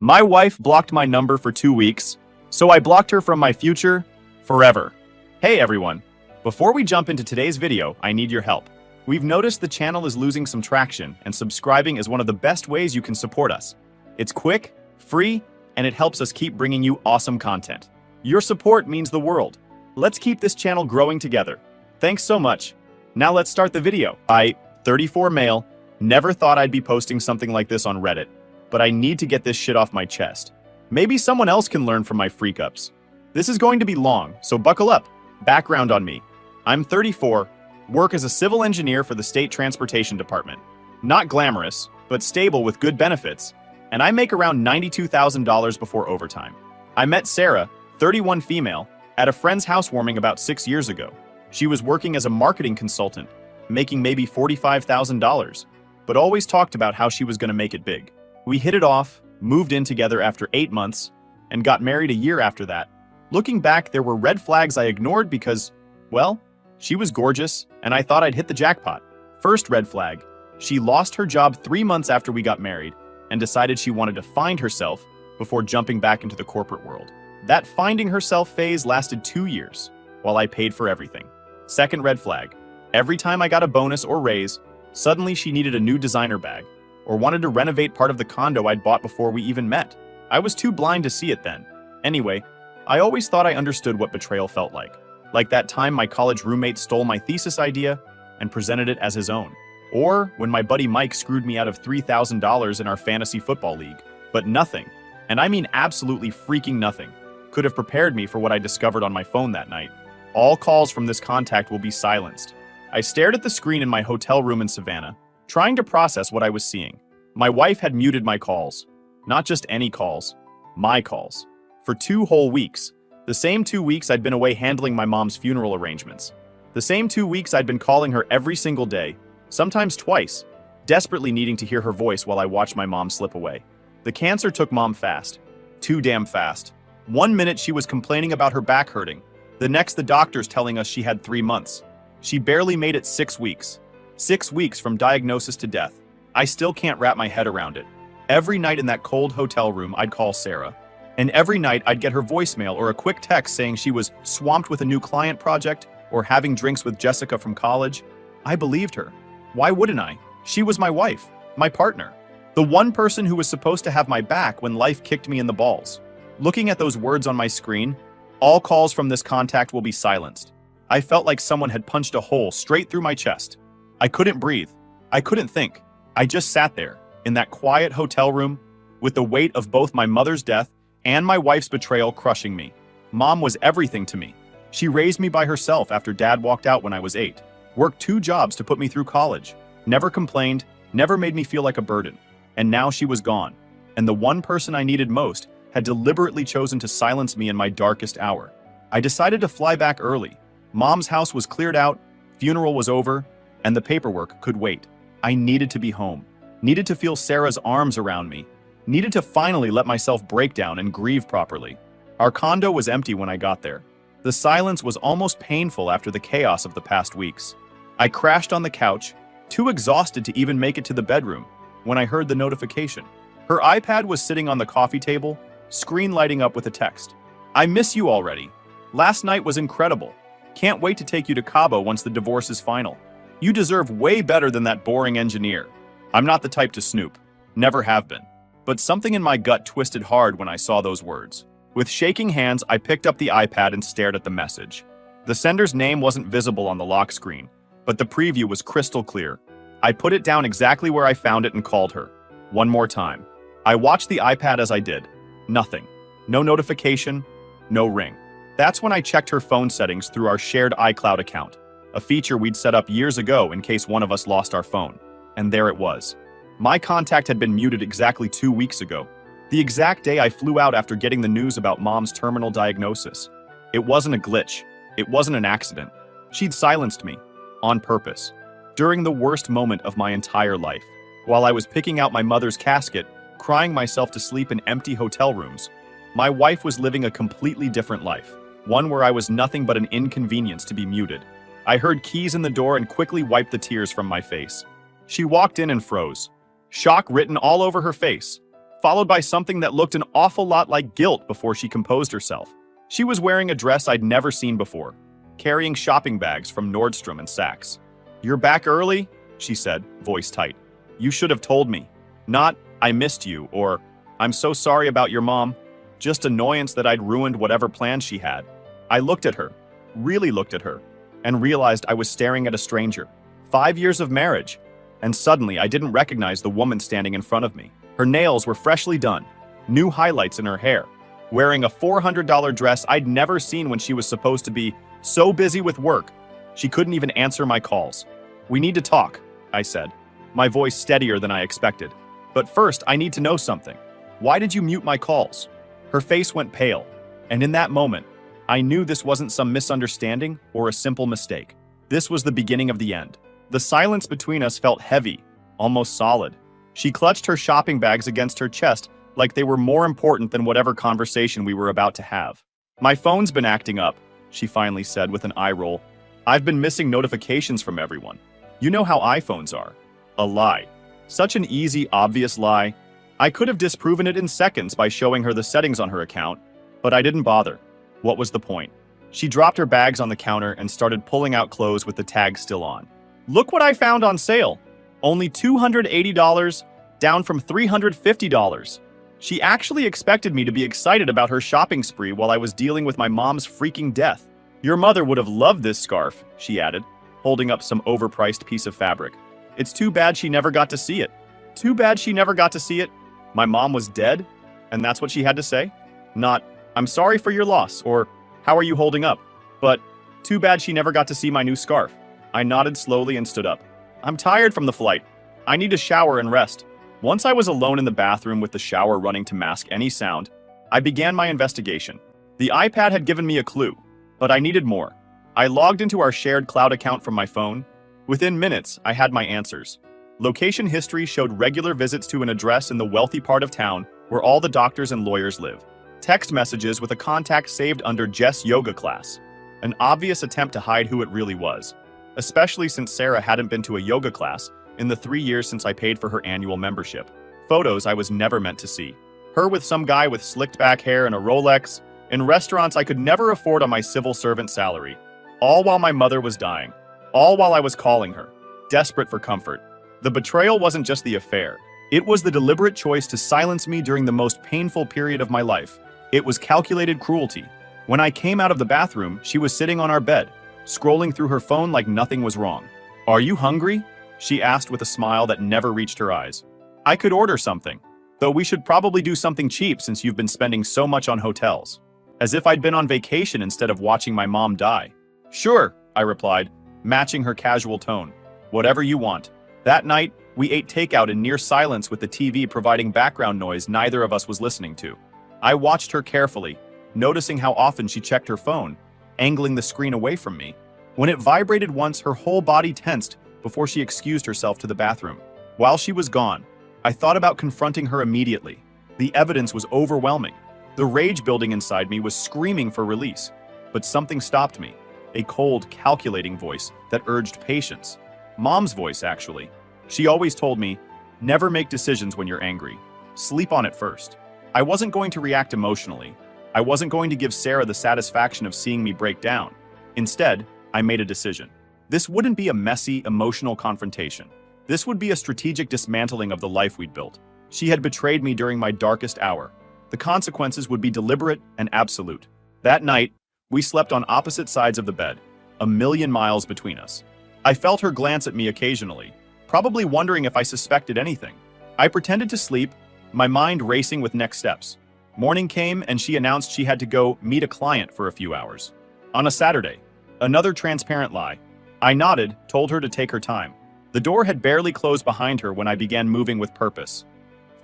My wife blocked my number for 2 weeks, so I blocked her from my future forever. Hey everyone, before we jump into today's video, I need your help. We've noticed the channel is losing some traction, and subscribing is one of the best ways you can support us. It's quick, free, and it helps us keep bringing you awesome content. Your support means the world. Let's keep this channel growing together. Thanks so much. Now let's start the video. I, 34 male, never thought I'd be posting something like this on Reddit, but I need to get this shit off my chest. Maybe someone else can learn from my freak-ups. This is going to be long, so buckle up. Background on me. I'm 34, work as a civil engineer for the State Transportation Department. Not glamorous, but stable with good benefits, and I make around $92,000 before overtime. I met Sarah, 31 female, at a friend's housewarming about 6 years ago. She was working as a marketing consultant, making maybe $45,000, but always talked about how she was going to make it big. We hit it off, moved in together after 8 months, and got married a year after that. Looking back, there were red flags I ignored because, well, she was gorgeous, and I thought I'd hit the jackpot. First red flag, she lost her job 3 months after we got married and decided she wanted to find herself before jumping back into the corporate world. That finding herself phase lasted 2 years, while I paid for everything. Second red flag, every time I got a bonus or raise, suddenly she needed a new designer bag, or wanted to renovate part of the condo I'd bought before we even met. I was too blind to see it then. Anyway, I always thought I understood what betrayal felt like. Like that time my college roommate stole my thesis idea and presented it as his own. Or when my buddy Mike screwed me out of $3,000 in our fantasy football league. But nothing, and I mean absolutely freaking nothing, could have prepared me for what I discovered on my phone that night. All calls from this contact will be silenced. I stared at the screen in my hotel room in Savannah, trying to process what I was seeing. My wife had muted my calls. Not just any calls, my calls. For 2 whole weeks. The same 2 weeks I'd been away handling my mom's funeral arrangements. The same 2 weeks I'd been calling her every single day, sometimes twice, desperately needing to hear her voice while I watched my mom slip away. The cancer took mom fast. Too damn fast. 1 minute she was complaining about her back hurting. The next the doctors telling us she had 3 months. She barely made it 6 weeks. 6 weeks from diagnosis to death. I still can't wrap my head around it. Every night in that cold hotel room, I'd call Sarah. And every night, I'd get her voicemail or a quick text saying she was swamped with a new client project or having drinks with Jessica from college. I believed her. Why wouldn't I? She was my wife, my partner. The one person who was supposed to have my back when life kicked me in the balls. Looking at those words on my screen, all calls from this contact will be silenced. I felt like someone had punched a hole straight through my chest. I couldn't breathe. I couldn't think. I just sat there, in that quiet hotel room, with the weight of both my mother's death and my wife's betrayal crushing me. Mom was everything to me. She raised me by herself after Dad walked out when I was 8. Worked 2 jobs to put me through college. Never complained, never made me feel like a burden. And now she was gone. And the one person I needed most had deliberately chosen to silence me in my darkest hour. I decided to fly back early. Mom's house was cleared out, funeral was over, and the paperwork could wait. I needed to be home. Needed to feel Sarah's arms around me. Needed to finally let myself break down and grieve properly. Our condo was empty when I got there. The silence was almost painful after the chaos of the past weeks. I crashed on the couch, too exhausted to even make it to the bedroom, when I heard the notification. Her iPad was sitting on the coffee table, screen lighting up with a text. I miss you already. Last night was incredible. Can't wait to take you to Cabo once the divorce is final. You deserve way better than that boring engineer. I'm not the type to snoop. Never have been. But something in my gut twisted hard when I saw those words. With shaking hands, I picked up the iPad and stared at the message. The sender's name wasn't visible on the lock screen, but the preview was crystal clear. I put it down exactly where I found it and called her. One more time. I watched the iPad as I did. Nothing. No notification. No ring. That's when I checked her phone settings through our shared iCloud account, a feature we'd set up years ago in case one of us lost our phone. And there it was. My contact had been muted exactly 2 weeks ago, the exact day I flew out after getting the news about Mom's terminal diagnosis. It wasn't a glitch. It wasn't an accident. She'd silenced me, on purpose, during the worst moment of my entire life. While I was picking out my mother's casket, crying myself to sleep in empty hotel rooms, my wife was living a completely different life, one where I was nothing but an inconvenience to be muted. I heard keys in the door and quickly wiped the tears from my face. She walked in and froze, shock written all over her face. followed by something that looked an awful lot like guilt before she composed herself. She was wearing a dress I'd never seen before, carrying shopping bags from Nordstrom and Saks. "You're back early?" she said, voice tight. "You should have told me. Not, 'I missed you,' or 'I'm so sorry about your mom.' Just annoyance that I'd ruined whatever plans she had." I looked at her, really looked at her, and realized I was staring at a stranger. 5 years of marriage. And suddenly I didn't recognize the woman standing in front of me. Her nails were freshly done, new highlights in her hair, wearing a $400 dress I'd never seen when she was supposed to be so busy with work. She couldn't even answer my calls. "We need to talk," I said, my voice steadier than I expected. "But first, I need to know something. Why did you mute my calls?" Her face went pale, and in that moment, I knew this wasn't some misunderstanding or a simple mistake. This was the beginning of the end. The silence between us felt heavy, almost solid. She clutched her shopping bags against her chest like they were more important than whatever conversation we were about to have. "My phone's been acting up," she finally said with an eye roll. "I've been missing notifications from everyone. You know how iPhones are." A lie. Such an easy, obvious lie. I could have disproven it in seconds by showing her the settings on her account, but I didn't bother. What was the point? She dropped her bags on the counter and started pulling out clothes with the tag still on. "Look what I found on sale. Only $280, down from $350. She actually expected me to be excited about her shopping spree while I was dealing with my mom's freaking death. "Your mother would have loved this scarf," she added, holding up some overpriced piece of fabric. "It's too bad she never got to see it." Too bad she never got to see it? My mom was dead? And that's what she had to say? Not, "I'm sorry for your loss," or "How are you holding up?" But, "Too bad she never got to see my new scarf." I nodded slowly and stood up. "I'm tired from the flight. I need to shower and rest." Once I was alone in the bathroom with the shower running to mask any sound, I began my investigation. The iPad had given me a clue, but I needed more. I logged into our shared cloud account from my phone. Within minutes, I had my answers. Location history showed regular visits to an address in the wealthy part of town where all the doctors and lawyers live. Text messages with a contact saved under Jess yoga class. An obvious attempt to hide who it really was, especially since Sarah hadn't been to a yoga class in the 3 years since I paid for her annual membership. Photos I was never meant to see. Her with some guy with slicked back hair and a Rolex, in restaurants I could never afford on my civil servant salary. All while my mother was dying. All while I was calling her, desperate for comfort. The betrayal wasn't just the affair. It was the deliberate choice to silence me during the most painful period of my life. It was calculated cruelty. When I came out of the bathroom, she was sitting on our bed, scrolling through her phone like nothing was wrong. "Are you hungry?" she asked with a smile that never reached her eyes. "I could order something, though we should probably do something cheap since you've been spending so much on hotels." As if I'd been on vacation instead of watching my mom die. "Sure," I replied, matching her casual tone. "Whatever you want." That night, we ate takeout in near silence with the TV providing background noise neither of us was listening to. I watched her carefully, noticing how often she checked her phone, angling the screen away from me. When it vibrated once, her whole body tensed before she excused herself to the bathroom. While she was gone, I thought about confronting her immediately. The evidence was overwhelming. The rage building inside me was screaming for release. But something stopped me. A cold, calculating voice that urged patience. Mom's voice, actually. She always told me, "Never make decisions when you're angry. Sleep on it first." I wasn't going to react emotionally. I wasn't going to give Sarah the satisfaction of seeing me break down. Instead, I made a decision. This wouldn't be a messy, emotional confrontation. This would be a strategic dismantling of the life we'd built. She had betrayed me during my darkest hour. The consequences would be deliberate and absolute. That night, we slept on opposite sides of the bed, a million miles between us. I felt her glance at me occasionally, probably wondering if I suspected anything. I pretended to sleep, my mind racing with next steps. Morning came and she announced she had to go meet a client for a few hours. On a Saturday. Another transparent lie. I nodded, told her to take her time. The door had barely closed behind her when I began moving with purpose.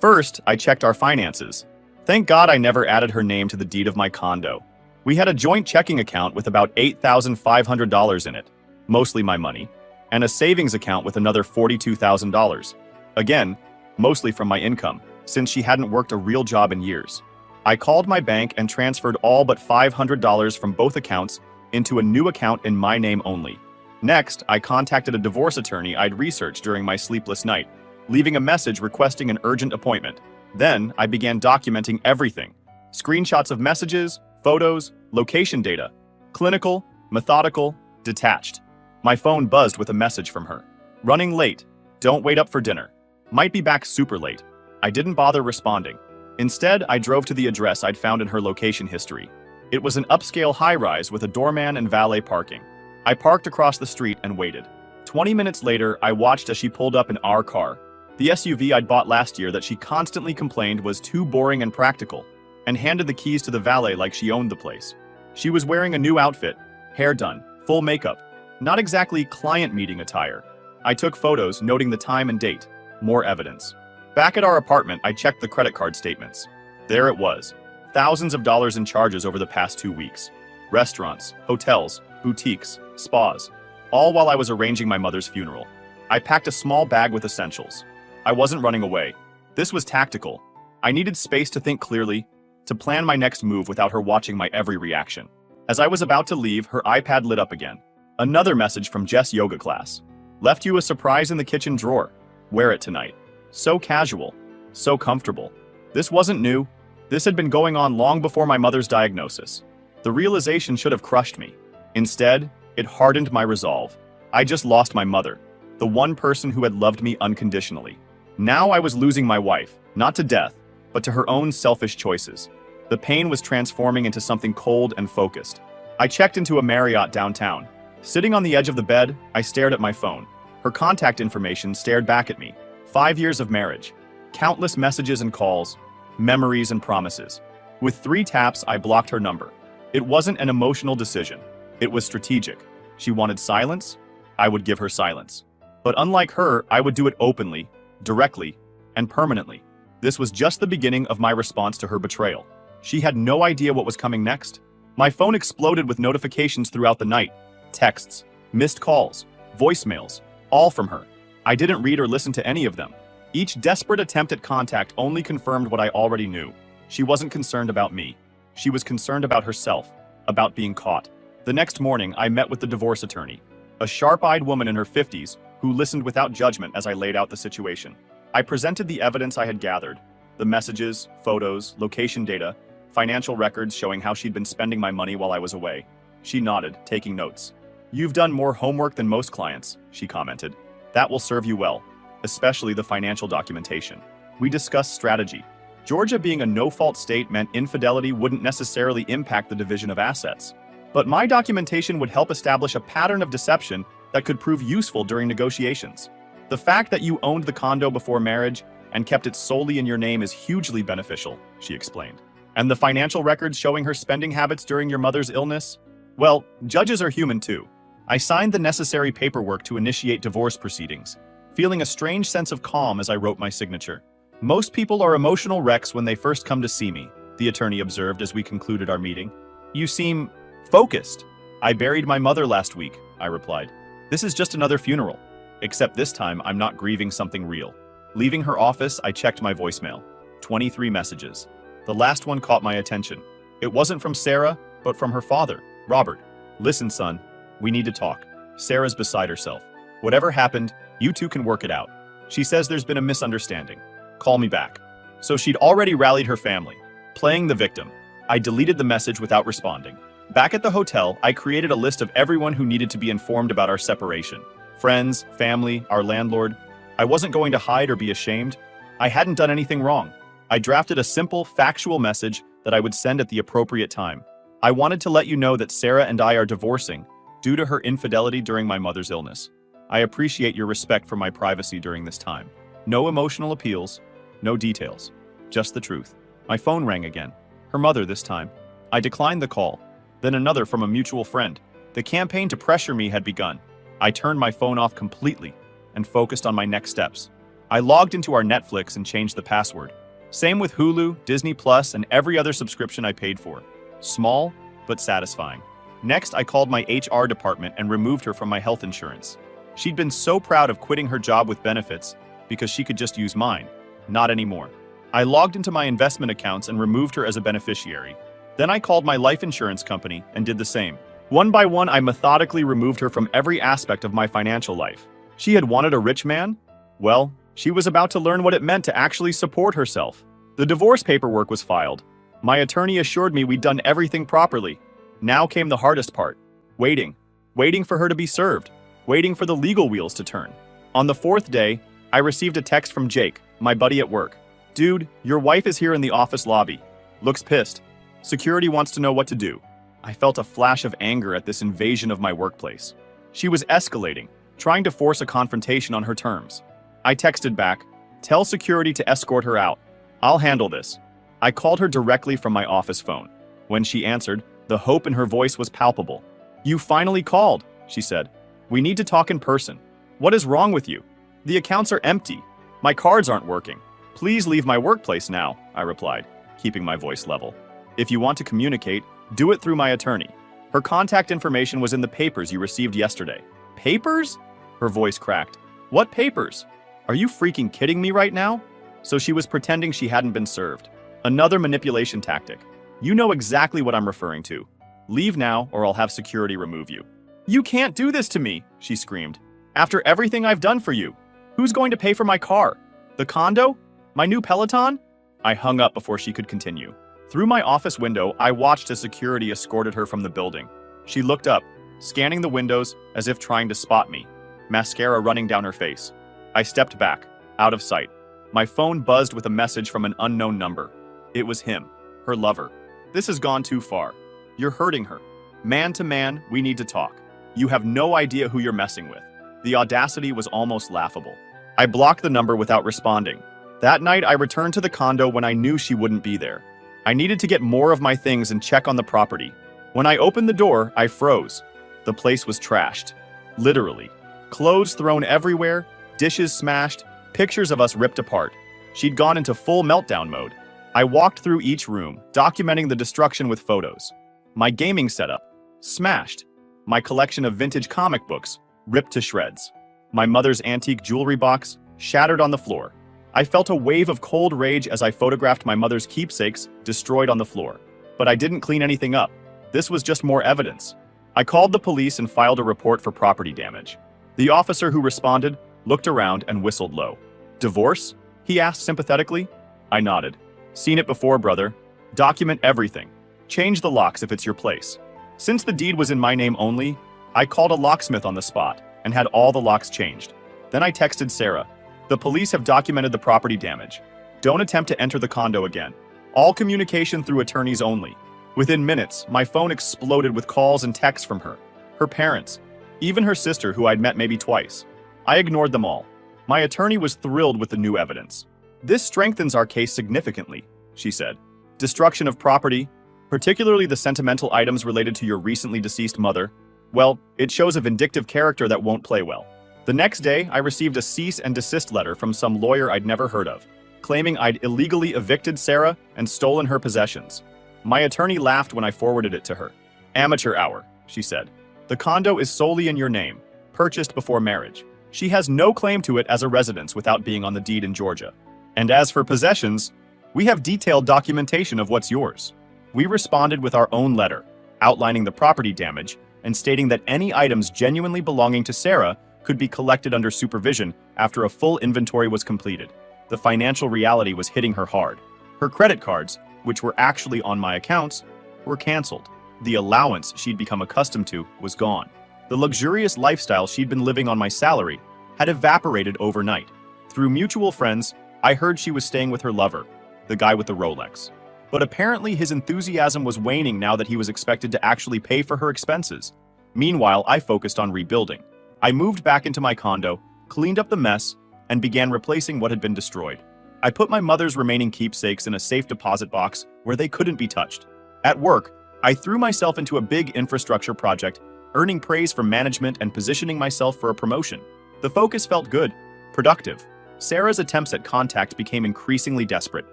First, I checked our finances. Thank God I never added her name to the deed of my condo. We had a joint checking account with about $8,500 in it, mostly my money, and a savings account with another $42,000. Again, mostly from my income, since she hadn't worked a real job in years. I called my bank and transferred all but $500 from both accounts into a new account in my name only. Next, I contacted a divorce attorney I'd researched during my sleepless night, leaving a message requesting an urgent appointment. Then I began documenting everything. Screenshots of messages, photos, location data. Clinical, methodical, detached. My phone buzzed with a message from her. Running late. Don't wait up for dinner. Might be back super late. I didn't bother responding. Instead, I drove to the address I'd found in her location history. It was an upscale high-rise with a doorman and valet parking. I parked across the street and waited. 20 minutes later, I watched as she pulled up in our car. The SUV I'd bought last year that she constantly complained was too boring and practical, and handed the keys to the valet like she owned the place. She was wearing a new outfit, hair done, full makeup. Not exactly client meeting attire. I took photos noting the time and date. More evidence. Back at our apartment, I checked the credit card statements. There it was. Thousands of dollars in charges over the past 2 weeks. Restaurants, hotels, boutiques, spas. All while I was arranging my mother's funeral. I packed a small bag with essentials. I wasn't running away. This was tactical. I needed space to think clearly, to plan my next move without her watching my every reaction. As I was about to leave, her iPad lit up again. Another message from Jess' yoga class. Left you a surprise in the kitchen drawer. Wear it tonight. So casual. So comfortable. This wasn't new. This had been going on long before my mother's diagnosis. The realization should have crushed me. Instead, it hardened my resolve. I just lost my mother, the one person who had loved me unconditionally. Now I was losing my wife, not to death, but to her own selfish choices. The pain was transforming into something cold and focused. I checked into a Marriott downtown. Sitting on the edge of the bed, I stared at my phone. Her contact information stared back at me. 5 years of marriage. Countless messages and calls. Memories and promises. With 3 taps, I blocked her number. It wasn't an emotional decision. It was strategic. She wanted silence. I would give her silence. But unlike her, I would do it openly, directly, and permanently. This was just the beginning of my response to her betrayal. She had no idea what was coming next. My phone exploded with notifications throughout the night. Texts, missed calls, voicemails, all from her. I didn't read or listen to any of them. Each desperate attempt at contact only confirmed what I already knew. She wasn't concerned about me. She was concerned about herself, about being caught. The next morning, I met with the divorce attorney, a sharp-eyed woman in her 50s who listened without judgment as I laid out the situation. I presented the evidence I had gathered, the messages, photos, location data, financial records showing how she'd been spending my money while I was away. She nodded, taking notes. "You've done more homework than most clients," she commented. "That will serve you well, especially the financial documentation." We discussed strategy. Georgia being a no-fault state meant infidelity wouldn't necessarily impact the division of assets. But my documentation would help establish a pattern of deception that could prove useful during negotiations. The fact that you owned the condo before marriage and kept it solely in your name is hugely beneficial, she explained. And the financial records showing her spending habits during your mother's illness? Well, judges are human too. I signed the necessary paperwork to initiate divorce proceedings, feeling a strange sense of calm as I wrote my signature. "Most people are emotional wrecks when they first come to see me," the attorney observed as we concluded our meeting. "You seem focused." "I buried my mother last week," I replied. "This is just another funeral. Except this time, I'm not grieving something real." Leaving her office, I checked my voicemail. 23 messages. The last one caught my attention. It wasn't from Sarah, but from her father, Robert. "Listen, son, we need to talk." Sarah's beside herself. "Whatever happened, you two can work it out. She says there's been a misunderstanding. Call me back." So she'd already rallied her family, playing the victim. I deleted the message without responding. Back at the hotel, I created a list of everyone who needed to be informed about our separation. Friends, family, our landlord. I wasn't going to hide or be ashamed. I hadn't done anything wrong. I drafted a simple, factual message that I would send at the appropriate time. I wanted to let you know that Sarah and I are divorcing due to her infidelity during my mother's illness. I appreciate your respect for my privacy during this time. No emotional appeals, no details, just the truth. My phone rang again. Her mother this time. I declined the call. Then another from a mutual friend. The campaign to pressure me had begun. I turned my phone off completely and focused on my next steps. I logged into our Netflix and changed the password. Same with Hulu, Disney Plus, and every other subscription I paid for. Small, but satisfying. Next, I called my HR department and removed her from my health insurance. She'd been so proud of quitting her job with benefits because she could just use mine. Not anymore. I logged into my investment accounts and removed her as a beneficiary. Then I called my life insurance company and did the same. One by one, I methodically removed her from every aspect of my financial life. She had wanted a rich man? Well, she was about to learn what it meant to actually support herself. The divorce paperwork was filed. My attorney assured me we'd done everything properly. Now came the hardest part. Waiting. Waiting for her to be served. Waiting for the legal wheels to turn. On the fourth day, I received a text from Jake, my buddy at work. Dude, your wife is here in the office lobby. Looks pissed. Security wants to know what to do. I felt a flash of anger at this invasion of my workplace. She was escalating, trying to force a confrontation on her terms. I texted back, tell security to escort her out. I'll handle this. I called her directly from my office phone. When she answered, the hope in her voice was palpable. You finally called, she said. We need to talk in person. What is wrong with you? The accounts are empty. My cards aren't working. Please leave my workplace now, I replied, keeping my voice level. If you want to communicate, do it through my attorney. Her contact information was in the papers you received yesterday. Papers? Her voice cracked. What papers? Are you freaking kidding me right now? So she was pretending she hadn't been served. Another manipulation tactic. You know exactly what I'm referring to. Leave now or I'll have security remove you. You can't do this to me, she screamed. After everything I've done for you. Who's going to pay for my car? The condo? My new Peloton? I hung up before she could continue. Through my office window, I watched as security escorted her from the building. She looked up, scanning the windows as if trying to spot me, mascara running down her face. I stepped back, out of sight. My phone buzzed with a message from an unknown number. It was him, her lover. This has gone too far. You're hurting her. Man to man, we need to talk. You have no idea who you're messing with. The audacity was almost laughable. I blocked the number without responding. That night, I returned to the condo when I knew she wouldn't be there. I needed to get more of my things and check on the property. When I opened the door, I froze. The place was trashed. Literally. Clothes thrown everywhere, dishes smashed, pictures of us ripped apart. She'd gone into full meltdown mode. I walked through each room, documenting the destruction with photos. My gaming setup, smashed. My collection of vintage comic books, ripped to shreds. My mother's antique jewelry box, shattered on the floor. I felt a wave of cold rage as I photographed my mother's keepsakes, destroyed on the floor. But I didn't clean anything up. This was just more evidence. I called the police and filed a report for property damage. The officer who responded looked around and whistled low. Divorce? He asked sympathetically. I nodded. Seen it before, brother. Document everything. Change the locks if it's your place. Since the deed was in my name only, I called a locksmith on the spot and had all the locks changed. Then I texted Sarah. The police have documented the property damage. Don't attempt to enter the condo again. All communication through attorneys only. Within minutes, my phone exploded with calls and texts from her parents, even her sister who I'd met maybe twice. I ignored them all. My attorney was thrilled with the new evidence. This strengthens our case significantly, she said. Destruction of property, particularly the sentimental items related to your recently deceased mother, well, it shows a vindictive character that won't play well. The next day, I received a cease and desist letter from some lawyer I'd never heard of, claiming I'd illegally evicted Sarah and stolen her possessions. My attorney laughed when I forwarded it to her. Amateur hour, she said. The condo is solely in your name, purchased before marriage. She has no claim to it as a residence without being on the deed in Georgia. And as for possessions, we have detailed documentation of what's yours. We responded with our own letter, outlining the property damage and stating that any items genuinely belonging to Sarah could be collected under supervision after a full inventory was completed. The financial reality was hitting her hard. Her credit cards, which were actually on my accounts, were canceled. The allowance she'd become accustomed to was gone. The luxurious lifestyle she'd been living on my salary had evaporated overnight. Through mutual friends, I heard she was staying with her lover, the guy with the Rolex. But apparently his enthusiasm was waning now that he was expected to actually pay for her expenses. Meanwhile, I focused on rebuilding. I moved back into my condo, cleaned up the mess, and began replacing what had been destroyed. I put my mother's remaining keepsakes in a safe deposit box where they couldn't be touched. At work, I threw myself into a big infrastructure project, earning praise from management and positioning myself for a promotion. The focus felt good, productive. Sarah's attempts at contact became increasingly desperate.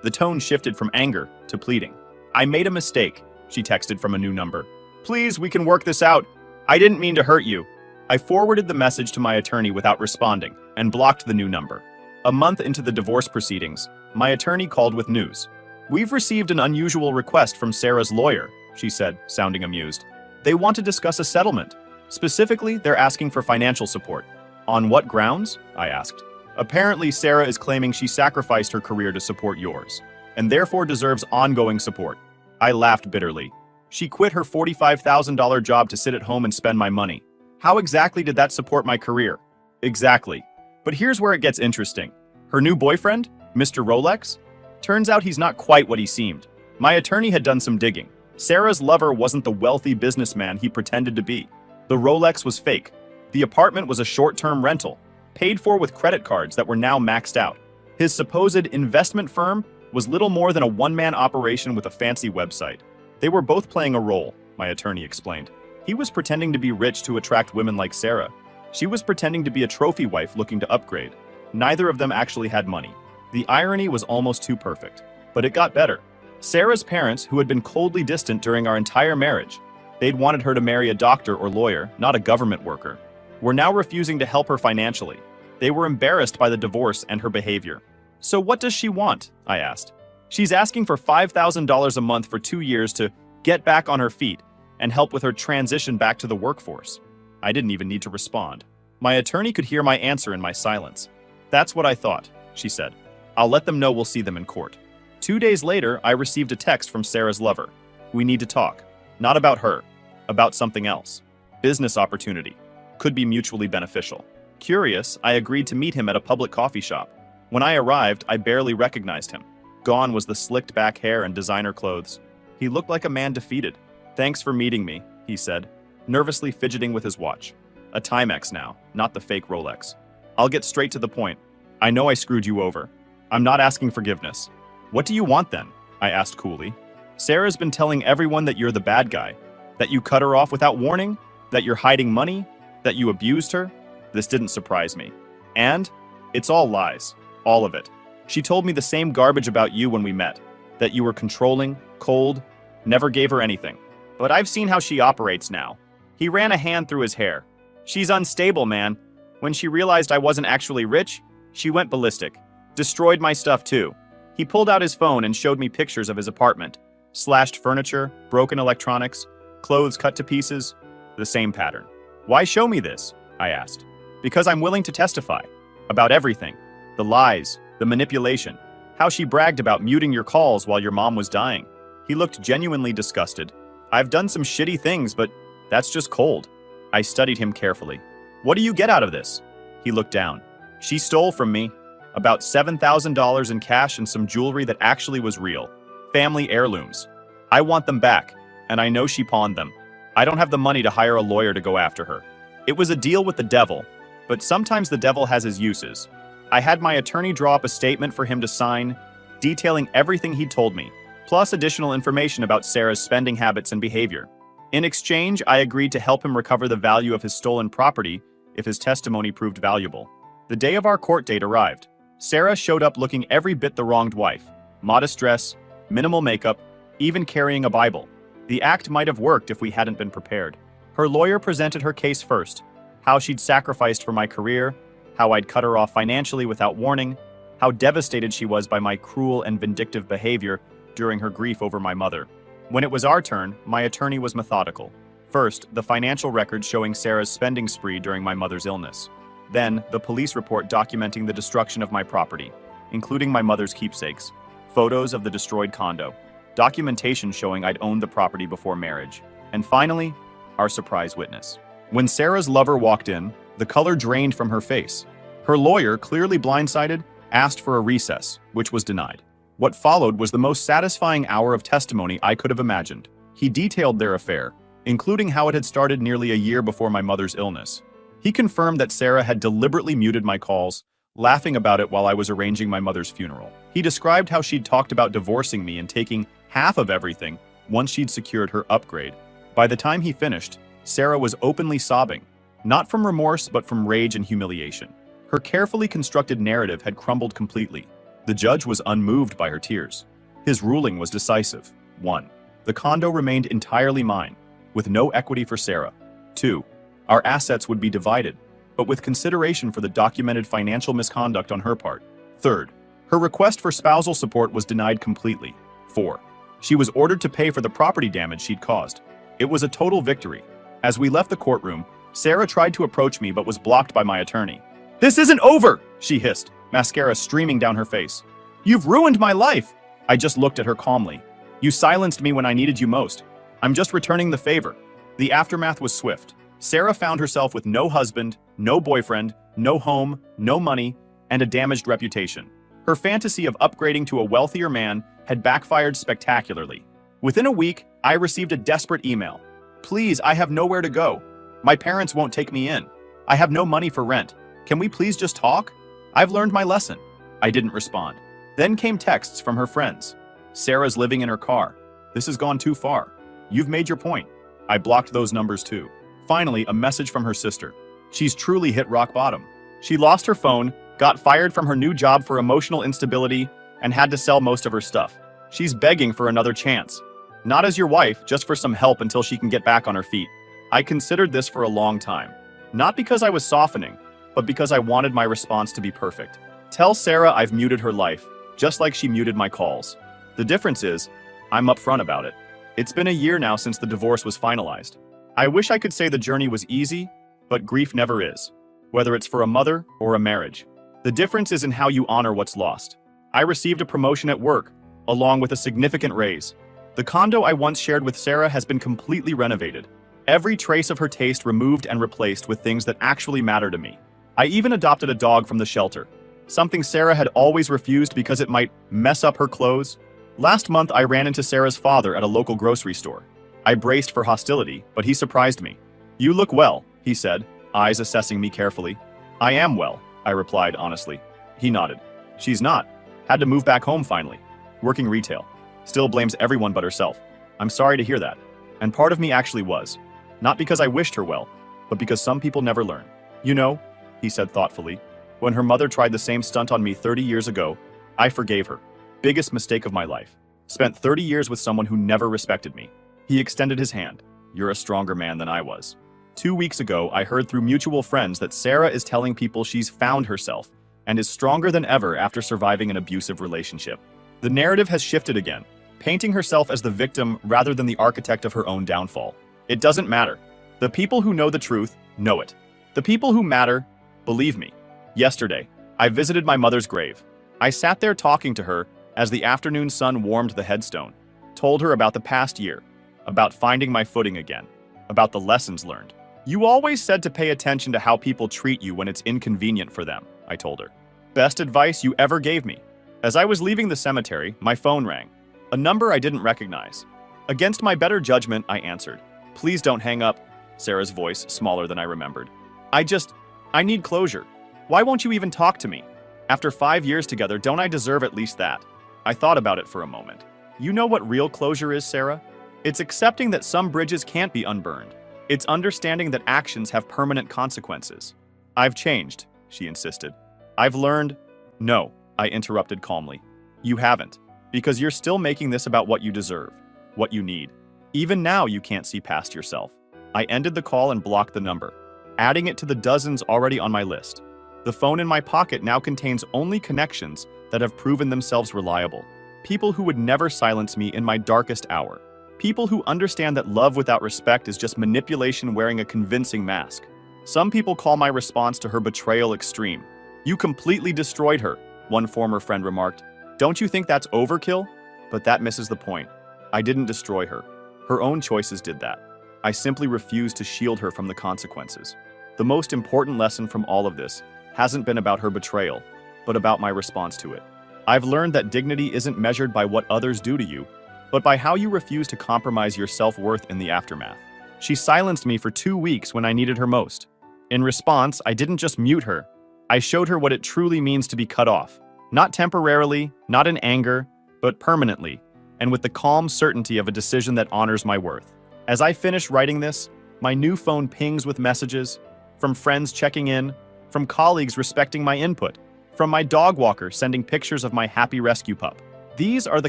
The tone shifted from anger to pleading. I made a mistake, she texted from a new number. Please, we can work this out. I didn't mean to hurt you. I forwarded the message to my attorney without responding and blocked the new number. A month into the divorce proceedings, my attorney called with news. We've received an unusual request from Sarah's lawyer, she said, sounding amused. They want to discuss a settlement. Specifically, they're asking for financial support. On what grounds? I asked. Apparently, Sarah is claiming she sacrificed her career to support yours. and therefore deserves ongoing support. I laughed bitterly. She quit her $45,000 job to sit at home and spend my money. How exactly did that support my career? Exactly. But here's where it gets interesting. Her new boyfriend, Mr. Rolex? Turns out he's not quite what he seemed. My attorney had done some digging. Sarah's lover wasn't the wealthy businessman he pretended to be. The Rolex was fake. The apartment was a short-term rental, paid for with credit cards that were now maxed out. His supposed investment firm was little more than a one-man operation with a fancy website. They were both playing a role, my attorney explained. He was pretending to be rich to attract women like Sarah. She was pretending to be a trophy wife looking to upgrade. Neither of them actually had money. The irony was almost too perfect. But it got better. Sarah's parents, who had been coldly distant during our entire marriage, they'd wanted her to marry a doctor or lawyer, not a government worker, were now refusing to help her financially. They were embarrassed by the divorce and her behavior. So what does she want? I asked. She's asking for $5,000 a month for 2 years to get back on her feet and help with her transition back to the workforce. I didn't even need to respond. My attorney could hear my answer in my silence. That's what I thought, she said. I'll let them know we'll see them in court. 2 days later, I received a text from Sarah's lover. We need to talk. Not about her. About something else. Business opportunity. Could be mutually beneficial. Curious, I agreed to meet him at a public coffee shop. When I arrived, I barely recognized him. Gone was the slicked back hair and designer clothes. He looked like a man defeated. Thanks for meeting me, he said, nervously fidgeting with his watch. A Timex now, not the fake Rolex. I'll get straight to the point. I know I screwed you over. I'm not asking forgiveness. What do you want then? I asked coolly. Sarah's been telling everyone that you're the bad guy, that you cut her off without warning, that you're hiding money, that you abused her. This didn't surprise me. And it's all lies. All of it. She told me the same garbage about you when we met, that you were controlling, cold, never gave her anything. But I've seen how she operates now. He ran a hand through his hair. She's unstable, man. When she realized I wasn't actually rich, she went ballistic. Destroyed my stuff too. He pulled out his phone and showed me pictures of his apartment. Slashed furniture, broken electronics, clothes cut to pieces. The same pattern. Why show me this? I asked. Because I'm willing to testify. About everything. The lies, the manipulation, how she bragged about muting your calls while your mom was dying. He looked genuinely disgusted. I've done some shitty things, but that's just cold. I studied him carefully. What do you get out of this? He looked down. She stole from me about $7,000 in cash and some jewelry that actually was real. Family heirlooms. I want them back, and I know she pawned them. I don't have the money to hire a lawyer to go after her. It was a deal with the devil, but sometimes the devil has his uses. I had my attorney draw up a statement for him to sign, detailing everything he'd told me, plus additional information about Sarah's spending habits and behavior. In exchange, I agreed to help him recover the value of his stolen property if his testimony proved valuable. The day of our court date arrived. Sarah showed up looking every bit the wronged wife. Modest dress, minimal makeup, even carrying a Bible. The act might have worked if we hadn't been prepared. Her lawyer presented her case first, how she'd sacrificed for my career, how I'd cut her off financially without warning, how devastated she was by my cruel and vindictive behavior during her grief over my mother. When it was our turn, my attorney was methodical. First, the financial record showing Sarah's spending spree during my mother's illness. Then, the police report documenting the destruction of my property, including my mother's keepsakes, photos of the destroyed condo, documentation showing I'd owned the property before marriage, and finally, our surprise witness. When Sarah's lover walked in, the color drained from her face. Her lawyer, clearly blindsided, asked for a recess, which was denied. What followed was the most satisfying hour of testimony I could have imagined. He detailed their affair, including how it had started nearly a year before my mother's illness. He confirmed that Sarah had deliberately muted my calls, laughing about it while I was arranging my mother's funeral. He described how she'd talked about divorcing me and taking half of everything once she'd secured her upgrade. By the time he finished, Sarah was openly sobbing, not from remorse but from rage and humiliation. Her carefully constructed narrative had crumbled completely. The judge was unmoved by her tears. His ruling was decisive. 1. The condo remained entirely mine, with no equity for Sarah. 2. Our assets would be divided, but with consideration for the documented financial misconduct on her part. 3. Her request for spousal support was denied completely. 4. She was ordered to pay for the property damage she'd caused. It was a total victory. As we left the courtroom, Sarah tried to approach me but was blocked by my attorney. "This isn't over!" she hissed, mascara streaming down her face. "You've ruined my life! I just looked at her calmly. You silenced me when I needed you most. I'm just returning the favor. The aftermath was swift. Sarah found herself with no husband, no boyfriend, no home, no money, and a damaged reputation. Her fantasy of upgrading to a wealthier man had backfired spectacularly. Within a week, I received a desperate email. Please, I have nowhere to go. My parents won't take me in. I have no money for rent. Can we please just talk? I've learned my lesson. I didn't respond. Then came texts from her friends. Sarah's living in her car. This has gone too far. You've made your point. I blocked those numbers too. Finally, a message from her sister. She's truly hit rock bottom. She lost her phone, got fired from her new job for emotional instability, and had to sell most of her stuff. She's begging for another chance. Not as your wife, just for some help until she can get back on her feet. I considered this for a long time. Not because I was softening, but because I wanted my response to be perfect. Tell Sarah I've muted her life, just like she muted my calls. The difference is, I'm upfront about it. It's been a year now since the divorce was finalized. I wish I could say the journey was easy, but grief never is. Whether it's for a mother or a marriage. The difference is in how you honor what's lost. I received a promotion at work, along with a significant raise. The condo I once shared with Sarah has been completely renovated. Every trace of her taste removed and replaced with things that actually matter to me. I even adopted a dog from the shelter. Something Sarah had always refused because it might mess up her clothes. Last month, I ran into Sarah's father at a local grocery store. I braced for hostility, but he surprised me. You look well, he said, eyes assessing me carefully. I am well, I replied honestly. He nodded. She's not. Had to move back home finally. Working retail. Still blames everyone but herself. I'm sorry to hear that. And part of me actually was. Not because I wished her well, but because some people never learn. You know, he said thoughtfully, when her mother tried the same stunt on me 30 years ago, I forgave her. Biggest mistake of my life. Spent 30 years with someone who never respected me. He extended his hand. You're a stronger man than I was. 2 weeks ago, I heard through mutual friends that Sarah is telling people she's found herself and is stronger than ever after surviving an abusive relationship. The narrative has shifted again, painting herself as the victim rather than the architect of her own downfall. It doesn't matter. The people who know the truth know it. The people who matter believe me. Yesterday, I visited my mother's grave. I sat there talking to her as the afternoon sun warmed the headstone, told her about the past year, about finding my footing again, about the lessons learned. You always said to pay attention to how people treat you when it's inconvenient for them, I told her. Best advice you ever gave me. As I was leaving the cemetery, my phone rang. A number I didn't recognize. Against my better judgment, I answered. Please don't hang up, Sarah's voice smaller than I remembered. I need closure. Why won't you even talk to me? After 5 years together, don't I deserve at least that? I thought about it for a moment. You know what real closure is, Sarah? It's accepting that some bridges can't be unburned. It's understanding that actions have permanent consequences. I've changed, she insisted. I've learned. No, I interrupted calmly. You haven't, because you're still making this about what you deserve, what you need. Even now, you can't see past yourself. I ended the call and blocked the number, adding it to the dozens already on my list. The phone in my pocket now contains only connections that have proven themselves reliable. People who would never silence me in my darkest hour. People who understand that love without respect is just manipulation wearing a convincing mask. Some people call my response to her betrayal extreme. You completely destroyed her, one former friend remarked. Don't you think that's overkill? But that misses the point. I didn't destroy her. Her own choices did that. I simply refused to shield her from the consequences. The most important lesson from all of this hasn't been about her betrayal, but about my response to it. I've learned that dignity isn't measured by what others do to you, but by how you refuse to compromise your self-worth in the aftermath. She silenced me for 2 weeks when I needed her most. In response, I didn't just mute her. I showed her what it truly means to be cut off. Not temporarily, not in anger, but permanently, and with the calm certainty of a decision that honors my worth. As I finish writing this, my new phone pings with messages, from friends checking in, from colleagues respecting my input, from my dog walker sending pictures of my happy rescue pup. These are the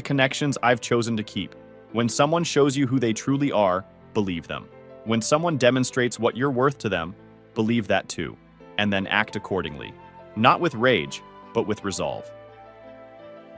connections I've chosen to keep. When someone shows you who they truly are, believe them. When someone demonstrates what you're worth to them, believe that too, and then act accordingly. Not with rage, but with resolve.